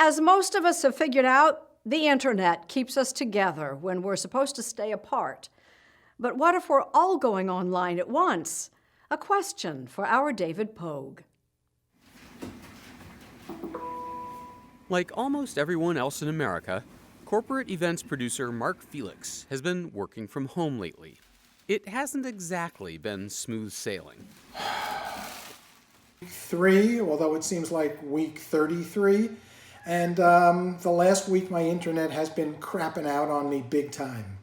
As most of us have figured out, the internet keeps us together when we're supposed to stay apart. But what if we're all going online at once? A question for our David Pogue. Like almost everyone else in America, corporate events producer Mark Felix has been working from home lately. It hasn't exactly been smooth sailing. 3, although it seems like week 33. And the last week my internet has been crapping out on me big time.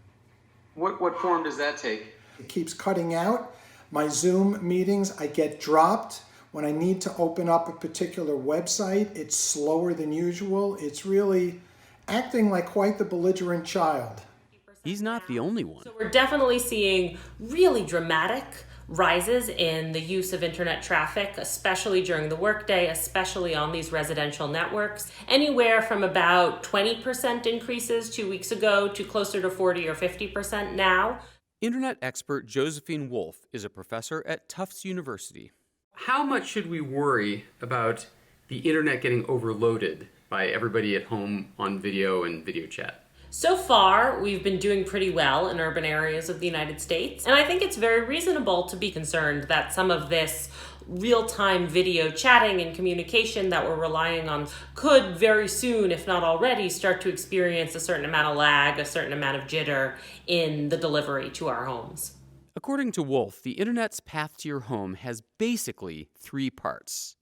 What form does that take? It keeps cutting out. My Zoom meetings, I get dropped. When I need to open up a particular website, it's slower than usual. It's really acting like quite the belligerent child. He's not the only one. So we're definitely seeing really dramatic rises in the use of internet traffic, especially during the workday, especially on these residential networks. Anywhere from about 20% increases 2 weeks ago to closer to 40 or 50% now. Internet expert Josephine Wolf is a professor at Tufts University. How much should we worry about the internet getting overloaded by everybody at home on video and video chat? So far, we've been doing pretty well in urban areas of the United States, and I think it's very reasonable to be concerned that some of this real-time video chatting and communication that we're relying on could very soon, if not already, start to experience a certain amount of lag, a certain amount of jitter in the delivery to our homes. According to Wolf, the internet's path to your home has basically 3 parts.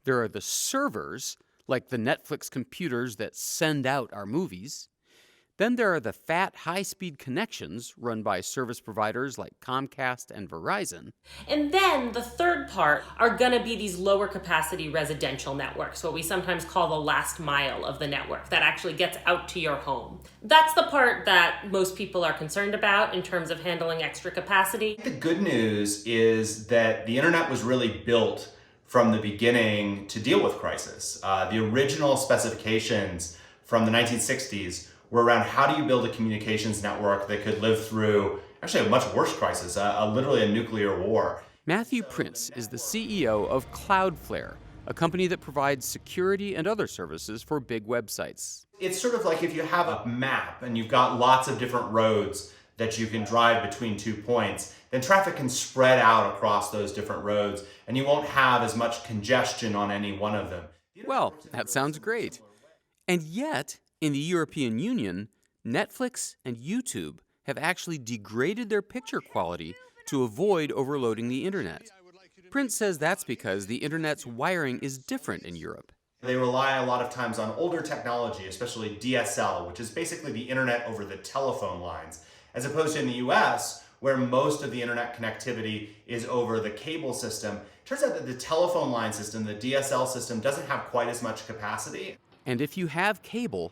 There are the servers, like the Netflix computers that send out our movies. Then there are the fat, high-speed connections run by service providers like Comcast and Verizon. And then the third part are going to be these lower capacity residential networks, what we sometimes call the last mile of the network that actually gets out to your home. That's the part that most people are concerned about in terms of handling extra capacity. The good news is that the internet was really built from the beginning to deal with crisis. The original specifications from the 1960s were around how do you build a communications network that could live through actually a much worse crisis, literally a nuclear war. Matthew Prince is the CEO of Cloudflare, a company that provides security and other services for big websites. It's sort of like if you have a map and you've got lots of different roads that you can drive between 2 points, then traffic can spread out across those different roads and you won't have as much congestion on any one of them. Well, that sounds great. And yet, in the European Union, Netflix and YouTube have actually degraded their picture quality to avoid overloading the internet. Prince says that's because the internet's wiring is different in Europe. They rely a lot of times on older technology, especially DSL, which is basically the internet over the telephone lines, as opposed to in the US, where most of the internet connectivity is over the cable system. It turns out that the telephone line system, the DSL system, doesn't have quite as much capacity. And if you have cable,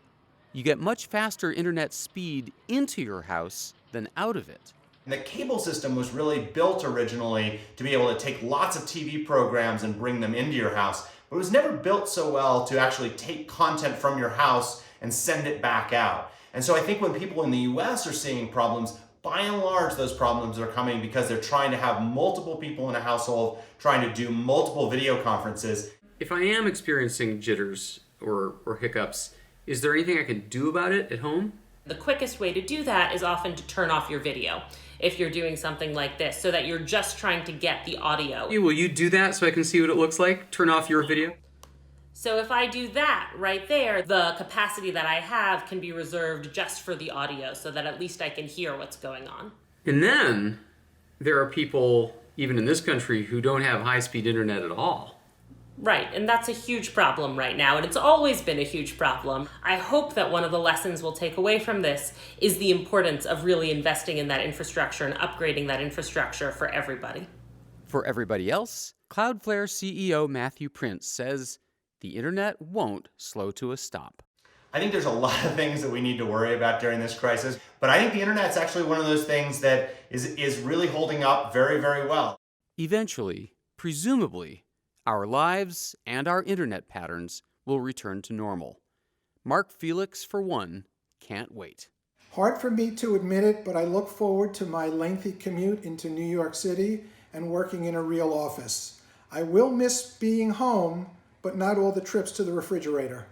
you get much faster internet speed into your house than out of it. And the cable system was really built originally to be able to take lots of TV programs and bring them into your house, but it was never built so well to actually take content from your house and send it back out. And so I think when people in the US are seeing problems, by and large, those problems are coming because they're trying to have multiple people in a household, trying to do multiple video conferences. If I am experiencing jitters or hiccups, is there anything I can do about it at home? The quickest way to do that is often to turn off your video if you're doing something like this, so that you're just trying to get the audio. Will you do that so I can see what it looks like? Turn off your video? So if I do that right there, the capacity that I have can be reserved just for the audio, so that at least I can hear what's going on. And then there are people, even in this country, who don't have high-speed internet at all. Right, and that's a huge problem right now, and it's always been a huge problem. I hope that one of the lessons we'll take away from this is the importance of really investing in that infrastructure and upgrading that infrastructure for everybody. For everybody else, Cloudflare CEO Matthew Prince says the internet won't slow to a stop. I think there's a lot of things that we need to worry about during this crisis, but I think the internet's actually one of those things that is really holding up very, very well. Eventually, presumably, our lives and our internet patterns will return to normal. Mark Felix, for one, can't wait. Hard for me to admit it, but I look forward to my lengthy commute into New York City and working in a real office. I will miss being home, but not all the trips to the refrigerator.